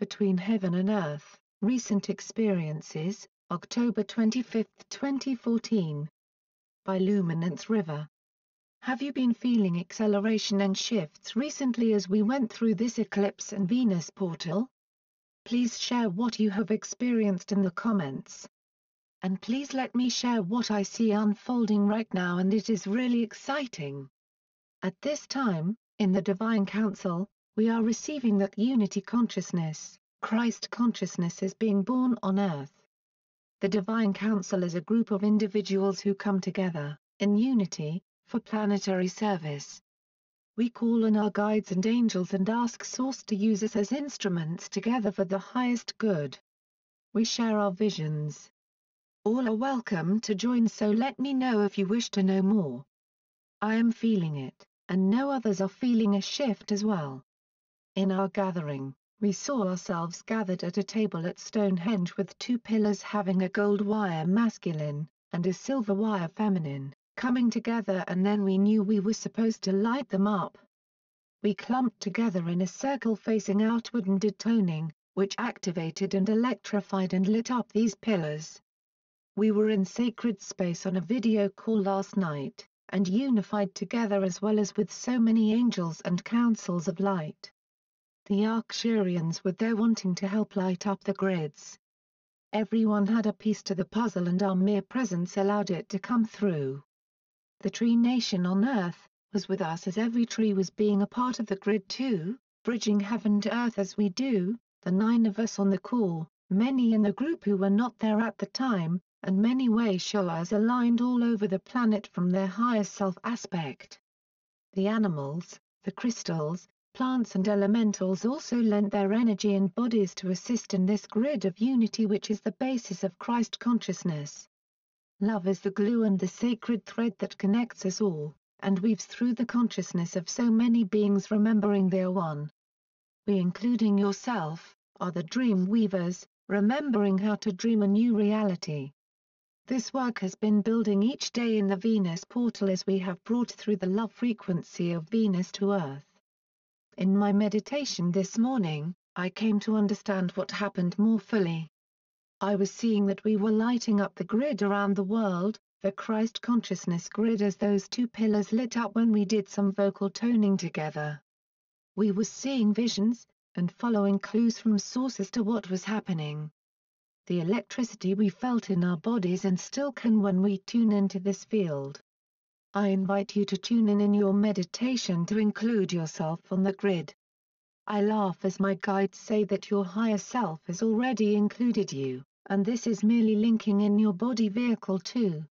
between heaven and earth, recent experiences, October 25, 2014. By Luminance River. Have you been feeling acceleration and shifts recently as we went through this eclipse and Venus portal? Please share what you have experienced in the comments. And please let me share what I see unfolding right now, and it is really exciting. At this time, in the Divine Council, we are receiving that unity consciousness, Christ consciousness is being born on earth. The Divine Council is a group of individuals who come together, in unity, for planetary service. We call on our guides and angels and ask Source to use us as instruments together for the highest good. We share our visions. All are welcome to join, so let me know if you wish to know more. I am feeling it, and know others are feeling a shift as well. In our gathering, we saw ourselves gathered at a table at Stonehenge with two pillars having a gold wire masculine, and a silver wire feminine, coming together, and then we knew we were supposed to light them up. We clumped together in a circle facing outward and did toning, which activated and electrified and lit up these pillars. We were in sacred space on a video call last night, and unified together as well as with so many angels and councils of light. The Arcturians were there wanting to help light up the grids. Everyone had a piece to the puzzle, and our mere presence allowed it to come through. The tree nation on earth was with us, as every tree was being a part of the grid too, bridging heaven to earth as we do, the 9 of us on the call, many in the group who were not there at the time, and many way showers aligned all over the planet from their higher self aspect. The animals, the crystals, plants and elementals also lent their energy and bodies to assist in this grid of unity, which is the basis of Christ consciousness. Love is the glue and the sacred thread that connects us all, and weaves through the consciousness of so many beings, remembering they are one. We, including yourself, are the dream weavers, remembering how to dream a new reality. This work has been building each day in the Venus portal as we have brought through the love frequency of Venus to Earth. In my meditation this morning, I came to understand what happened more fully. I was seeing that we were lighting up the grid around the world, the Christ consciousness grid, as those two pillars lit up when we did some vocal toning together. We were seeing visions, and following clues from sources to what was happening. The electricity we felt in our bodies and still can when we tune into this field. I invite you to tune in your meditation to include yourself on the grid. I laugh as my guides say that your higher self has already included you, and this is merely linking in your body vehicle too.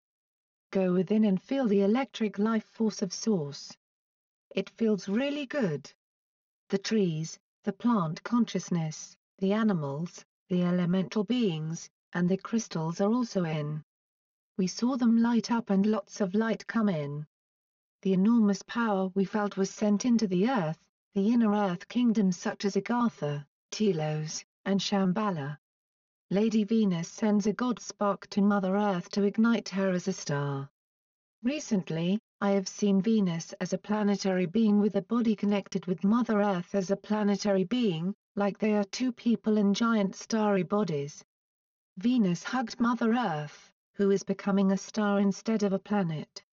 Go within and feel the electric life force of Source. It feels really good. The trees, the plant consciousness, the animals, the elemental beings, and the crystals are also in. We saw them light up and lots of light come in. The enormous power we felt was sent into the earth, the inner earth kingdoms such as Agartha, Telos, and Shambhala. Lady Venus sends a God spark to Mother Earth to ignite her as a star. Recently, I have seen Venus as a planetary being with a body connected with Mother Earth as a planetary being, like they are two people in giant starry bodies. Venus hugged Mother Earth, who is becoming a star instead of a planet.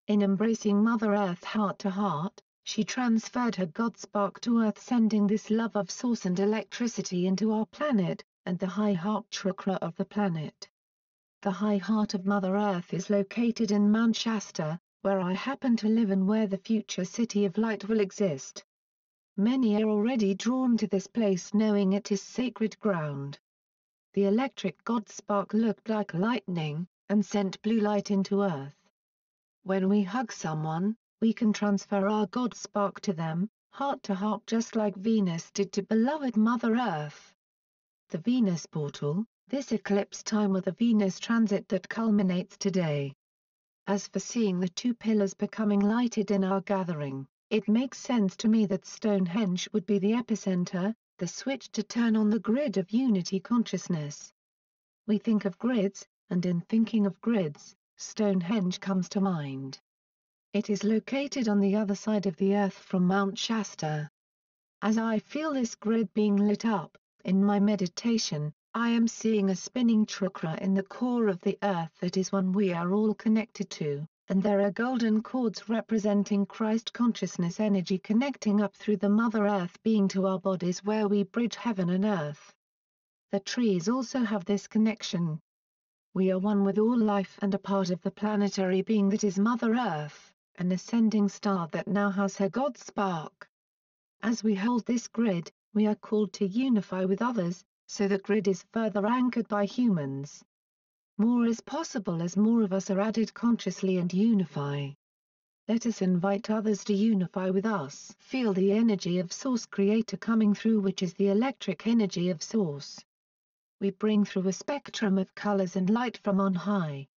In embracing Mother Earth heart to heart, she transferred her God spark to Earth, sending this love of Source and electricity into our planet, and the high heart chakra of the planet. The high heart of Mother Earth is located in Mount Shasta, where I happen to live and where the future city of light will exist. Many are already drawn to this place, knowing it is sacred ground. The electric God spark looked like lightning, and sent blue light into Earth. When we hug someone, we can transfer our God spark to them, heart to heart, just like Venus did to beloved Mother Earth. The Venus portal, this eclipse time with a Venus transit that culminates today. As for seeing the two pillars becoming lighted in our gathering, it makes sense to me that Stonehenge would be the epicenter, the switch to turn on the grid of unity consciousness. We think of grids, and in thinking of grids, Stonehenge comes to mind. It is located on the other side of the Earth from Mount Shasta. As I feel this grid being lit up, In my meditation, I am seeing a spinning chakra in the core of the earth that is one we are all connected to, and there are golden cords representing Christ consciousness energy connecting up through the Mother Earth being to our bodies where we bridge heaven and earth. The trees also have this connection. We are one with all life and a part of the planetary being that is Mother Earth, an ascending star that now has her God spark. As we hold this grid, we are called to unify with others, so the grid is further anchored by humans. More is possible as more of us are added consciously and unify. Let us invite others to unify with us. Feel the energy of Source Creator coming through, which is the electric energy of Source. We bring through a spectrum of colors and light from on high.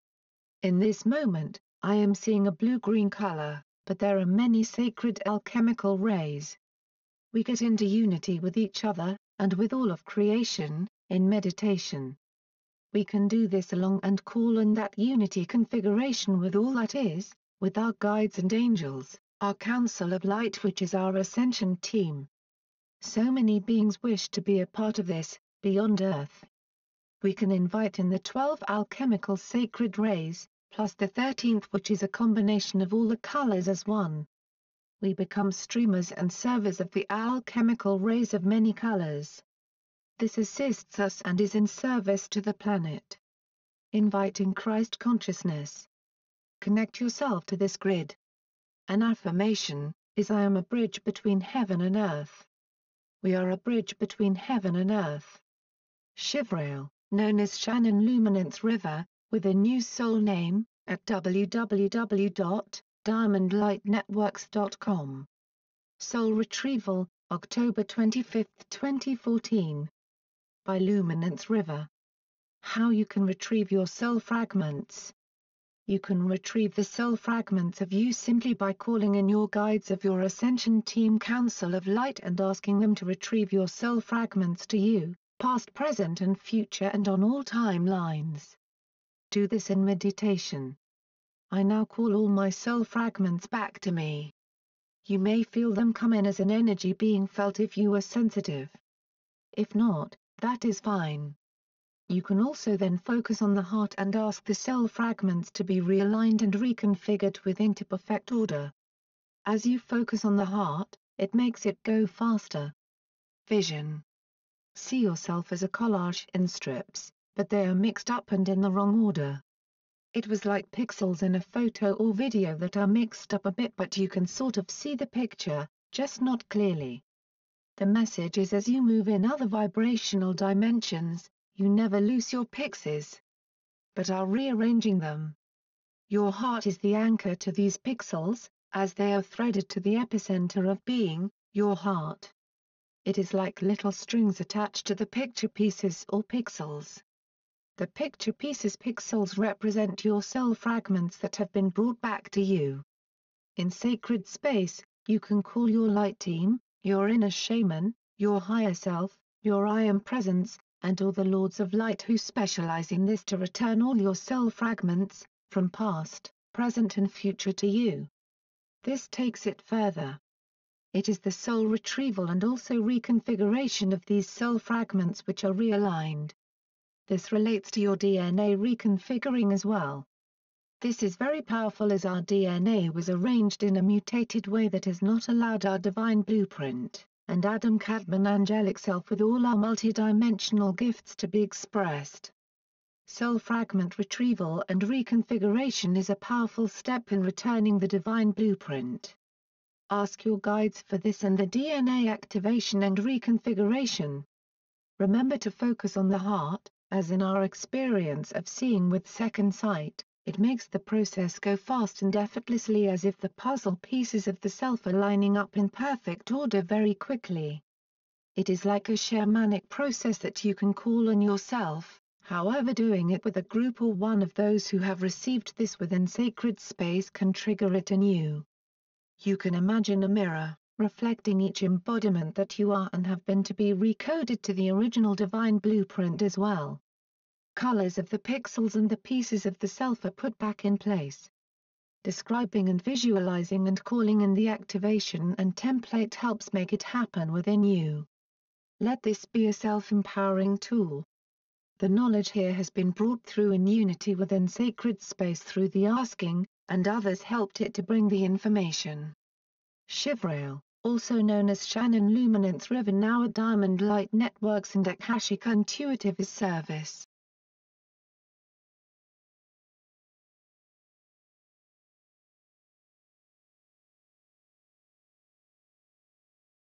In this moment, I am seeing a blue-green color, but there are many sacred alchemical rays. We get into unity with each other, and with all of creation, in meditation. We can do this along and call on that unity configuration with all that is, with our guides and angels, our Council of Light which is our ascension team. So many beings wish to be a part of this, beyond Earth. We can invite in the 12 alchemical sacred rays, plus the 13th which is a combination of all the colors as one. We become streamers and servers of the alchemical rays of many colors. This assists us and is in service to the planet. Inviting Christ consciousness. Connect yourself to this grid. An affirmation is I am a bridge between heaven and earth. We are a bridge between heaven and earth. Shivrael, known as Shannon Luminance River, with a new soul name, at www.diamondlightnetworks.com. Soul Retrieval, October 25, 2014. By Luminance River. How you can retrieve your soul fragments. You can retrieve the soul fragments of you simply by calling in your guides of your Ascension Team Council of Light and asking them to retrieve your soul fragments to you, past, present and future and on all timelines. Do this in meditation. I now call all my soul fragments back to me. You may feel them come in as an energy being felt if you are sensitive. If not, that is fine. You can also then focus on the heart and ask the soul fragments to be realigned and reconfigured into perfect order. As you focus on the heart, it makes it go faster. Vision. See yourself as a collage in strips, but they are mixed up and in the wrong order. It was like pixels in a photo or video that are mixed up a bit, but you can sort of see the picture, just not clearly. The message is as you move in other vibrational dimensions, you never lose your pixels, but are rearranging them. Your heart is the anchor to these pixels, as they are threaded to the epicenter of being, your heart. It is like little strings attached to the picture pieces or pixels. The picture pieces pixels represent your soul fragments that have been brought back to you. In sacred space, you can call your light team, your inner shaman, your higher self, your I am presence, and all the lords of light who specialize in this to return all your soul fragments, from past, present and future to you. This takes it further. It is the soul retrieval and also reconfiguration of these soul fragments which are realigned. This relates to your DNA reconfiguring as well. This is very powerful as our DNA was arranged in a mutated way that has not allowed our divine blueprint, and Adam Kadmon angelic self with all our multidimensional gifts to be expressed. Soul fragment retrieval and reconfiguration is a powerful step in returning the divine blueprint. Ask your guides for this and the DNA activation and reconfiguration. Remember to focus on the heart, as in our experience of seeing with second sight, it makes the process go fast and effortlessly as if the puzzle pieces of the self are lining up in perfect order very quickly. It is like a shamanic process that you can call on yourself, however doing it with a group or one of those who have received this within sacred space can trigger it in you. You can imagine a mirror, reflecting each embodiment that you are and have been to be recoded to the original divine blueprint as well. Colors of the pixels and the pieces of the self are put back in place. Describing and visualizing and calling in the activation and template helps make it happen within you. Let this be a self-empowering tool. The knowledge here has been brought through in unity within sacred space through the asking, and others helped it to bring the information. Shivrael, also known as Shannon Luminance River, now at Diamond Light Networks and Akashic Intuitive, is service.